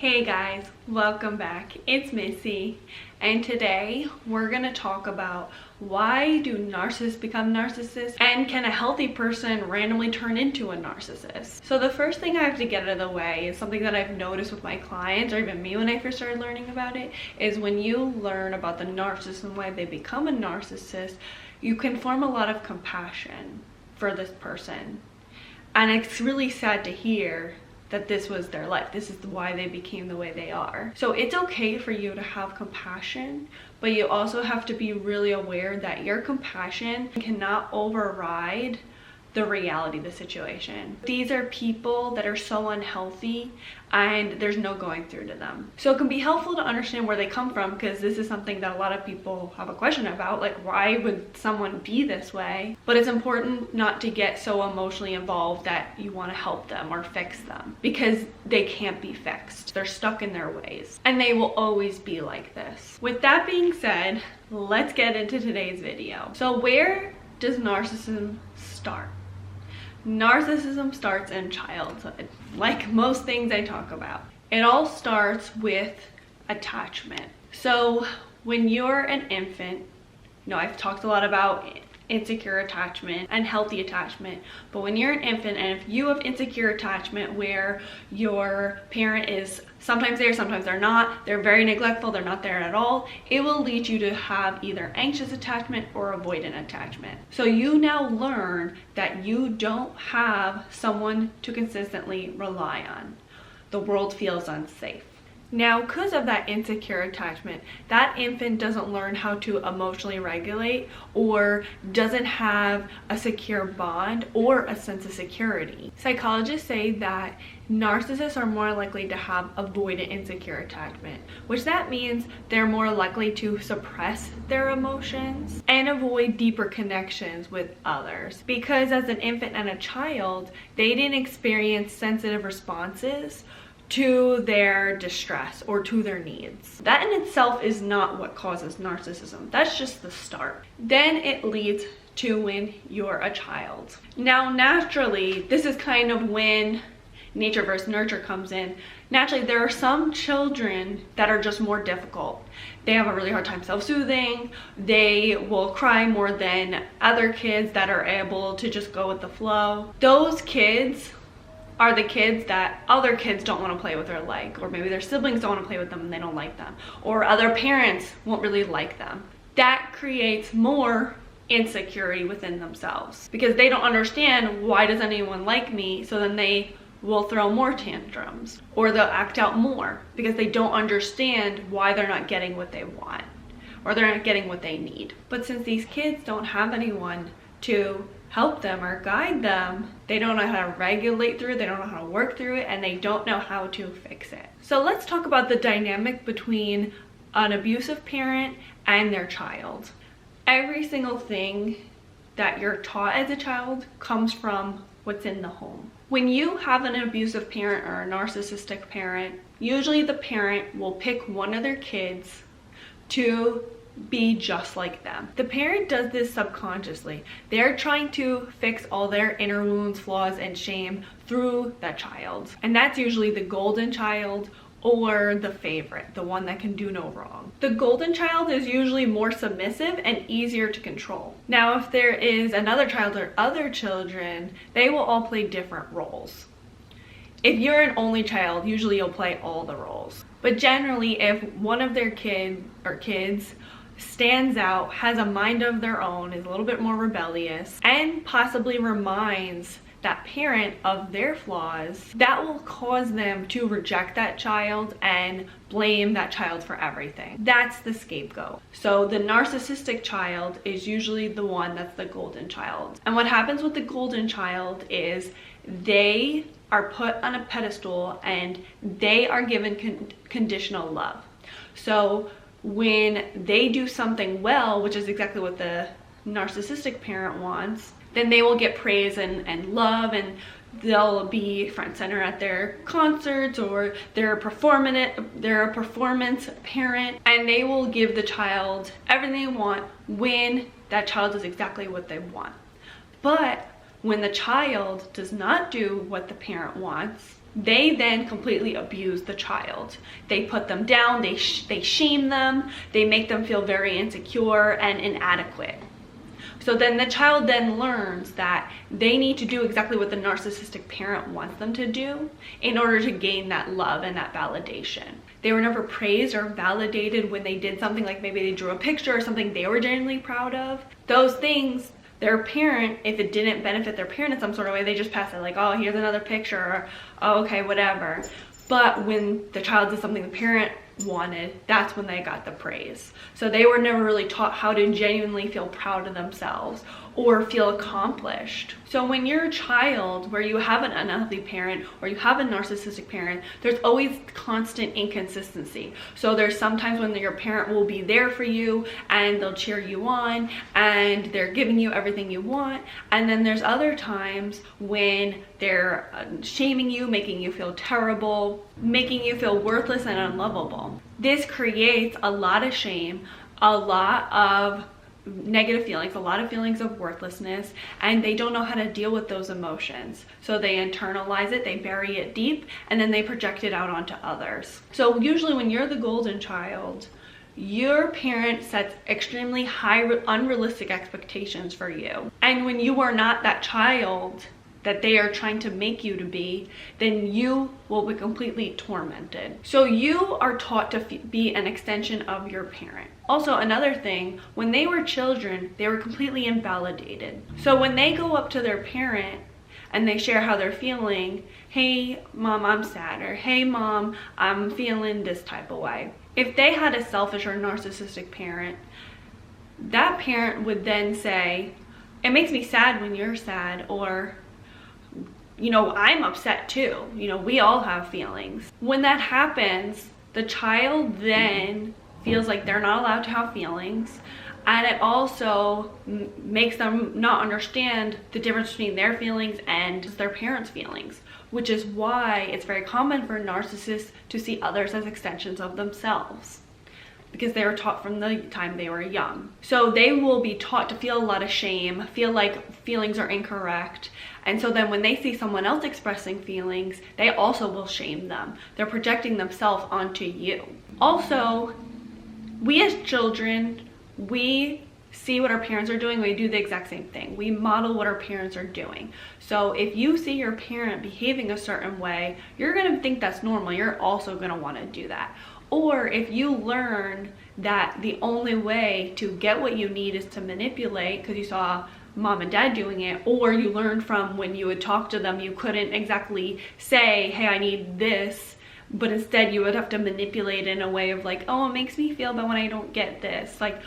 Hey guys, welcome back. It's Missy, and today we're gonna talk about why do narcissists become narcissists, and can a healthy person randomly turn into a narcissist? So the first thing I have to get out of the way is something that I've noticed with my clients, or even me when I first started learning about it, is when you learn about the narcissist and why they become a narcissist, you can form a lot of compassion for this person. And it's really sad to hear that this was their life. This is why they became the way they are. So it's okay for you to have compassion, but you also have to be really aware that your compassion cannot override the reality of the situation. These are people that are so unhealthy and there's no going through to them. So it can be helpful to understand where they come from, because this is something that a lot of people have a question about, like why would someone be this way? But it's important not to get so emotionally involved that you want to help them or fix them, because they can't be fixed. They're stuck in their ways and they will always be like this. With that being said, let's get into today's video. So where does narcissism start? Narcissism starts in childhood, like most things I talk about. It all starts with attachment. So when you're an infant, I've talked a lot about insecure attachment and healthy attachment, but when you're an infant and if you have insecure attachment where your parent is sometimes there, sometimes they're not, they're very neglectful, they're not there at all, it will lead you to have either anxious attachment or avoidant attachment. So you now learn that you don't have someone to consistently rely on. The world feels unsafe. Now, because of that insecure attachment, that infant doesn't learn how to emotionally regulate or doesn't have a secure bond or a sense of security. Psychologists say that narcissists are more likely to have avoidant insecure attachment, which that means they're more likely to suppress their emotions and avoid deeper connections with others. Because as an infant and a child, they didn't experience sensitive responses to their distress or to their needs. That in itself is not what causes narcissism. That's just the start. Then it leads to when you're a child. Now, naturally, this is kind of when nature versus nurture comes in. Naturally, there are some children that are just more difficult. They have a really hard time self-soothing. They will cry more than other kids that are able to just go with the flow. Those kids are the kids that other kids don't want to play with or like, or maybe their siblings don't want to play with them and they don't like them, or other parents won't really like them. That creates more insecurity within themselves because they don't understand, why does anyone like me? So then they will throw more tantrums or they'll act out more because they don't understand why they're not getting what they want or they're not getting what they need. But since these kids don't have anyone to help them or guide them, they don't know how to regulate through it, they don't know how to work through it, and they don't know how to fix it. So let's talk about the dynamic between an abusive parent and their child. Every single thing that you're taught as a child comes from what's in the home. When you have an abusive parent or a narcissistic parent, usually the parent will pick one of their kids to be just like them. The parent does this subconsciously. They're trying to fix all their inner wounds, flaws, and shame through that child. And that's usually the golden child or the favorite, the one that can do no wrong. The golden child is usually more submissive and easier to control. Now, if there is another child or other children, they will all play different roles. If you're an only child, usually you'll play all the roles. But generally, if one of their kids stands out, has a mind of their own, is a little bit more rebellious, and possibly reminds that parent of their flaws, that will cause them to reject that child and blame that child for everything. That's the scapegoat. So the narcissistic child is usually the one that's the golden child. And what happens with the golden child is they are put on a pedestal and they are given conditional love. So when they do something well, which is exactly what the narcissistic parent wants, then they will get praise and love, and they'll be front center at their concerts, or they're a performance parent, and they will give the child everything they want when that child does exactly what they want. But when the child does not do what the parent wants, they then completely abuse the child. They put them down, they shame them, they make them feel very insecure and inadequate. So then the child then learns that they need to do exactly what the narcissistic parent wants them to do in order to gain that love and that validation. They were never praised or validated when they did something, like maybe they drew a picture or something they were genuinely proud of. Those things, their parent, if it didn't benefit their parent in some sort of way, they just pass it like, oh, here's another picture, or oh, okay, whatever. But when the child did something the parent wanted, that's when they got the praise. So they were never really taught how to genuinely feel proud of themselves or feel accomplished. So when you're a child where you have an unhealthy parent or you have a narcissistic parent, there's always constant inconsistency. So there's sometimes when your parent will be there for you and they'll cheer you on and they're giving you everything you want, and then there's other times when they're shaming you, making you feel terrible, making you feel worthless and unlovable. This creates a lot of shame, a lot of negative feelings, a lot of feelings of worthlessness, and they don't know how to deal with those emotions. So they internalize it, they bury it deep, and then they project it out onto others. So usually when you're the golden child, your parent sets extremely high, unrealistic expectations for you. And when you are not that child that they are trying to make you to be, then you will be completely tormented. So you are taught to be an extension of your parent. Also, another thing, when they were children, they were completely invalidated. So when they go up to their parent and they share how they're feeling, hey mom, I'm sad, or hey mom, I'm feeling this type of way. If they had a selfish or narcissistic parent, that parent would then say, it makes me sad when you're sad, or you know, I'm upset too. You know, we all have feelings. When that happens, the child then feels like they're not allowed to have feelings, and it also makes them not understand the difference between their feelings and their parents' feelings, which is why it's very common for narcissists to see others as extensions of themselves, because they were taught from the time they were young. So they will be taught to feel a lot of shame, feel like feelings are incorrect. And so then when they see someone else expressing feelings, they also will shame them. They're projecting themselves onto you. Also, we as children, we see what our parents are doing, we do the exact same thing. We model what our parents are doing. So if you see your parent behaving a certain way, you're gonna think that's normal. You're also gonna wanna do that. Or if you learn that the only way to get what you need is to manipulate because you saw mom and dad doing it, or you learned from when you would talk to them, you couldn't exactly say, hey, I need this, but instead you would have to manipulate in a way of like, oh, it makes me feel bad when I don't get this. Like,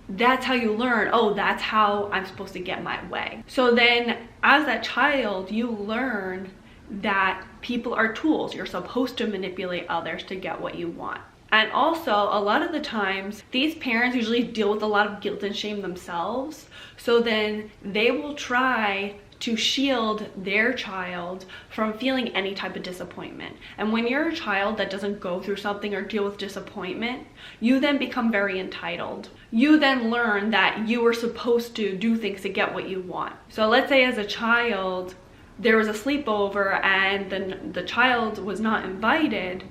that's how you learn, oh, that's how I'm supposed to get my way. So then as that child, you learn that people are tools. You're supposed to manipulate others to get what you want. And also, a lot of the times, these parents usually deal with a lot of guilt and shame themselves. So then they will try to shield their child from feeling any type of disappointment. And when you're a child that doesn't go through something or deal with disappointment, you then become very entitled. You then learn that you were supposed to do things to get what you want. So let's say as a child, there was a sleepover and then the child was not invited.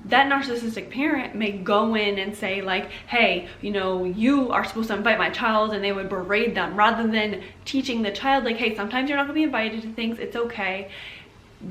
That narcissistic parent may go in and say like, hey, you know, you are supposed to invite my child, and they would berate them rather than teaching the child like, hey, sometimes you're not gonna be invited to things, it's okay.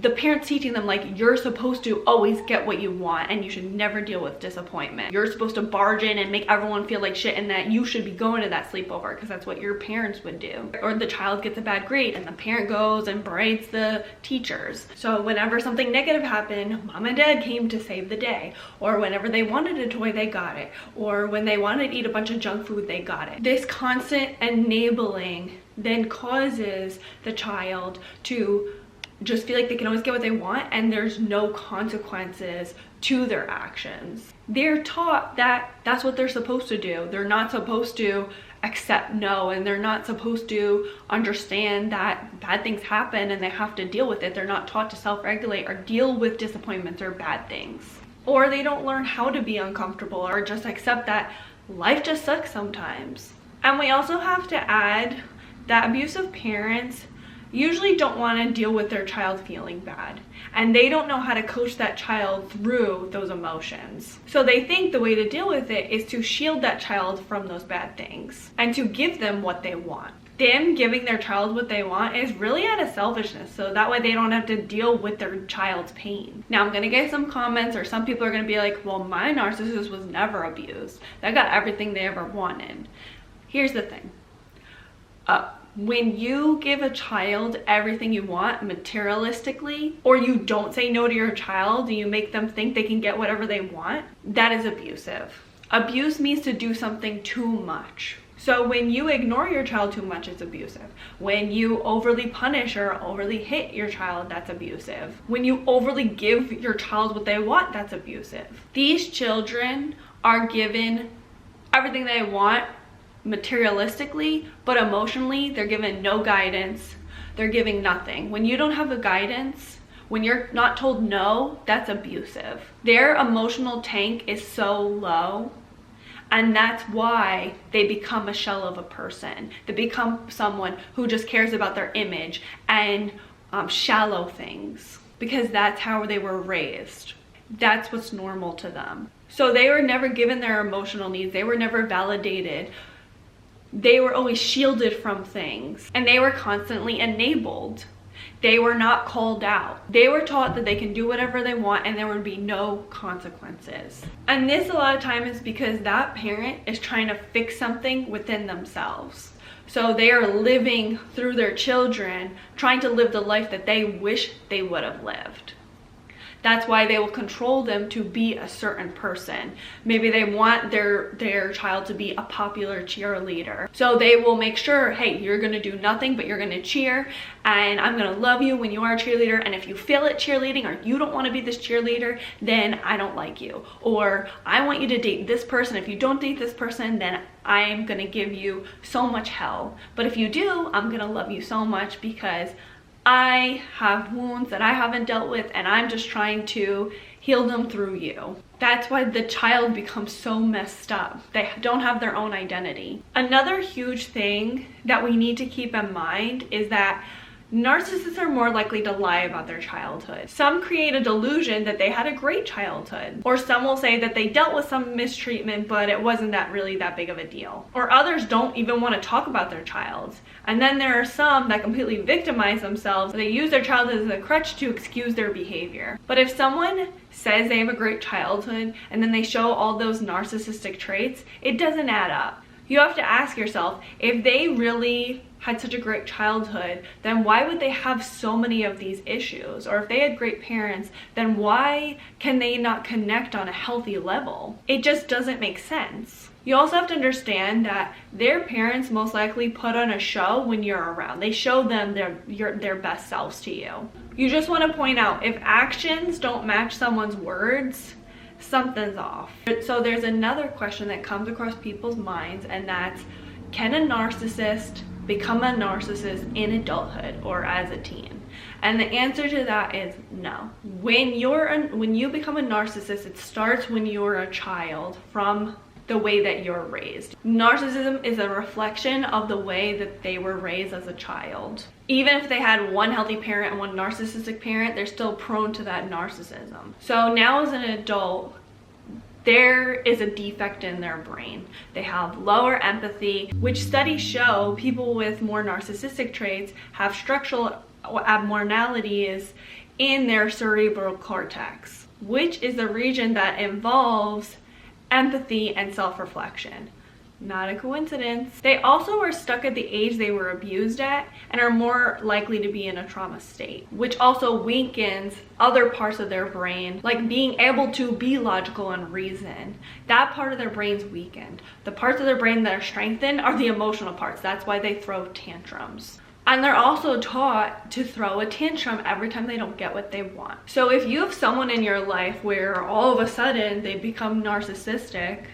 The parents teaching them like, you're supposed to always get what you want and you should never deal with disappointment. You're supposed to barge in and make everyone feel like shit, and that you should be going to that sleepover because that's what your parents would do. Or the child gets a bad grade and the parent goes and berates the teachers. So whenever something negative happened, mom and dad came to save the day. Or whenever they wanted a toy, they got it. Or when they wanted to eat a bunch of junk food, they got it. This constant enabling then causes the child to just feel like they can always get what they want and there's no consequences to their actions. They're taught that that's what they're supposed to do. They're not supposed to accept no, and they're not supposed to understand that bad things happen and they have to deal with it. They're not taught to self-regulate or deal with disappointments or bad things. Or they don't learn how to be uncomfortable or just accept that life just sucks sometimes. And we also have to add that abusive parents usually don't want to deal with their child feeling bad, and they don't know how to coach that child through those emotions. So they think the way to deal with it is to shield that child from those bad things and to give them what they want. Them giving their child what they want is really out of selfishness, so that way they don't have to deal with their child's pain. Now I'm gonna get some comments, or some people are gonna be like, well, my narcissist was never abused. They got everything they ever wanted. Here's the thing. When you give a child everything you want materialistically, or you don't say no to your child and you make them think they can get whatever they want, that is abusive. Abuse means to do something too much. So when you ignore your child too much, it's abusive. When you overly punish or overly hit your child, that's abusive. When you overly give your child what they want, that's abusive. These children are given everything they want materialistically, but emotionally they're given no guidance. They're giving nothing. When you don't have a guidance, when you're not told no, that's abusive. Their emotional tank is so low, and that's why they become a shell of a person. They become someone who just cares about their image and shallow things, because that's how they were raised. That's what's normal to them. So they were never given their emotional needs. They were never validated. They were always shielded from things, and they were constantly enabled. They were not called out. They were taught that they can do whatever they want and there would be no consequences. And this a lot of time is because that parent is trying to fix something within themselves. So they are living through their children, trying to live the life that they wish they would have lived. That's why they will control them to be a certain person. Maybe they want their child to be a popular cheerleader. So they will make sure, hey, you're gonna do nothing, but you're gonna cheer, and I'm gonna love you when you are a cheerleader, and if you fail at cheerleading or you don't wanna be this cheerleader, then I don't like you. Or I want you to date this person. If you don't date this person, then I'm gonna give you so much hell. But if you do, I'm gonna love you so much because I have wounds that I haven't dealt with, and I'm just trying to heal them through you. That's why the child becomes so messed up. They don't have their own identity. Another huge thing that we need to keep in mind is that narcissists are more likely to lie about their childhood. Some create a delusion that they had a great childhood, or some will say that they dealt with some mistreatment, but it wasn't really that big of a deal. Or others don't even want to talk about their child. And then there are some that completely victimize themselves. They use their childhood as a crutch to excuse their behavior. But if someone says they have a great childhood and then they show all those narcissistic traits, it doesn't add up. You have to ask yourself, if they really had such a great childhood, then why would they have so many of these issues? Or if they had great parents, then why can they not connect on a healthy level? It just doesn't make sense. You also have to understand that their parents most likely put on a show when you're around. They show them their best selves to you. You just want to point out, if actions don't match someone's words, something's off. So there's another question that comes across people's minds, and that's, can a narcissist become a narcissist in adulthood or as a teen? And the answer to that is no. When you become a narcissist, it starts when you're a child, from the way that you're raised. Narcissism is a reflection of the way that they were raised as a child. Even if they had one healthy parent and one narcissistic parent, they're still prone to that narcissism. So now as an adult, there is a defect in their brain. They have lower empathy, which studies show people with more narcissistic traits have structural abnormalities in their cerebral cortex, which is the region that involves empathy and self-reflection. Not a coincidence. They also were stuck at the age they were abused at and are more likely to be in a trauma state, which also weakens other parts of their brain, like being able to be logical and reason. That part of their brain's weakened. The parts of their brain that are strengthened are the emotional parts. That's why they throw tantrums. And they're also taught to throw a tantrum every time they don't get what they want. So if you have someone in your life where all of a sudden they become narcissistic,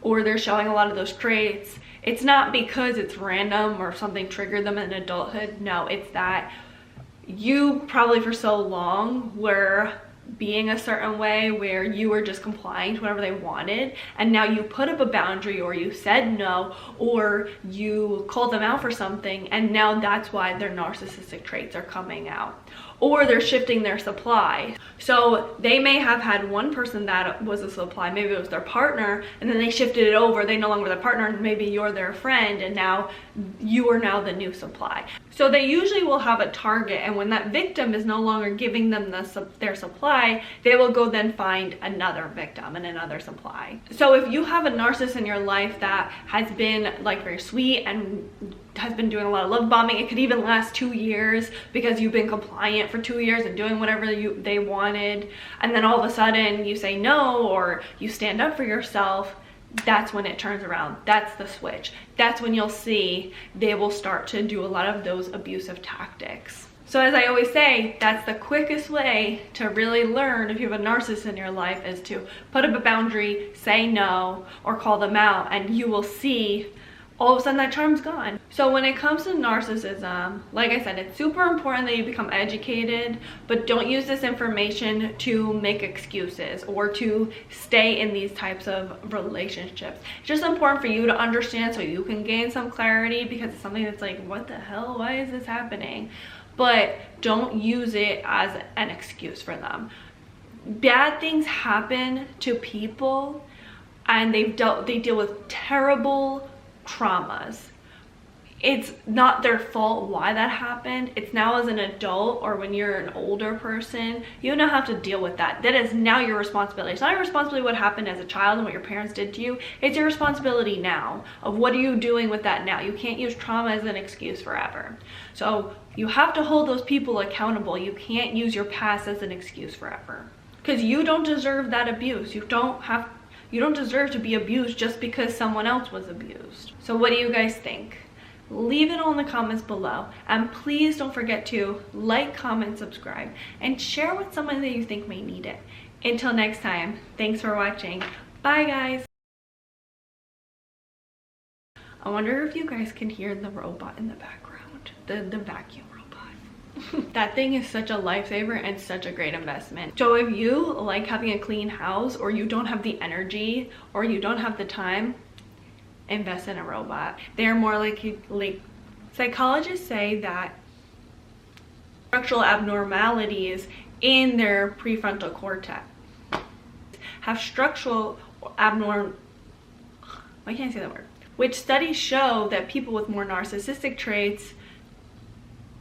or they're showing a lot of those traits, it's not because it's random or something triggered them in adulthood. No, it's that you probably for so long were being a certain way where you were just complying to whatever they wanted, and now you put up a boundary, or you said no, or you called them out for something, and now that's why their narcissistic traits are coming out. Or they're shifting their supply. So they may have had one person that was a supply, maybe it was their partner, and then they shifted it over, they no longer the partner, and maybe you're their friend, and now you are now the new supply. So they usually will have a target, and when that victim is no longer giving them their supply, they will go then find another victim and another supply. So if you have a narcissist in your life that has been like very sweet and has been doing a lot of love bombing, it could even last 2 years because you've been compliant for 2 years and doing whatever they wanted, and then all of a sudden you say no, or you stand up for yourself, that's when it turns around. That's the switch. That's when you'll see they will start to do a lot of those abusive tactics. So as I always say, that's the quickest way to really learn if you have a narcissist in your life, is to put up a boundary, say no, or call them out, and you will see all of a sudden that charm's gone. So when it comes to narcissism, like I said, it's super important that you become educated, but don't use this information to make excuses or to stay in these types of relationships. It's just important for you to understand so you can gain some clarity, because it's something that's like, what the hell, why is this happening? But don't use it as an excuse for them. Bad things happen to people, and they deal with terrible traumas. It's not their fault why that happened. It's now as an adult, or when you're an older person, you now have to deal with that. That is now your responsibility. It's not your responsibility what happened as a child and what your parents did to you. It's your responsibility now of what are you doing with that now. You can't use trauma as an excuse forever. So you have to hold those people accountable. You can't use your past as an excuse forever, because you don't deserve that abuse. You don't deserve to be abused just because someone else was abused. So what do you guys think? Leave it all in the comments below, and please don't forget to like, comment, subscribe, and share with someone that you think may need it. Until next time, thanks for watching. Bye guys. I wonder if you guys can hear the robot in the background, the vacuum robot. That thing is such a lifesaver and such a great investment. So if you like having a clean house, or you don't have the energy, or you don't have the time, invest in a robot. They're more like psychologists say that structural abnormalities in their prefrontal cortex have structural abnorm, why can't I say that word? Which studies show that people with more narcissistic traits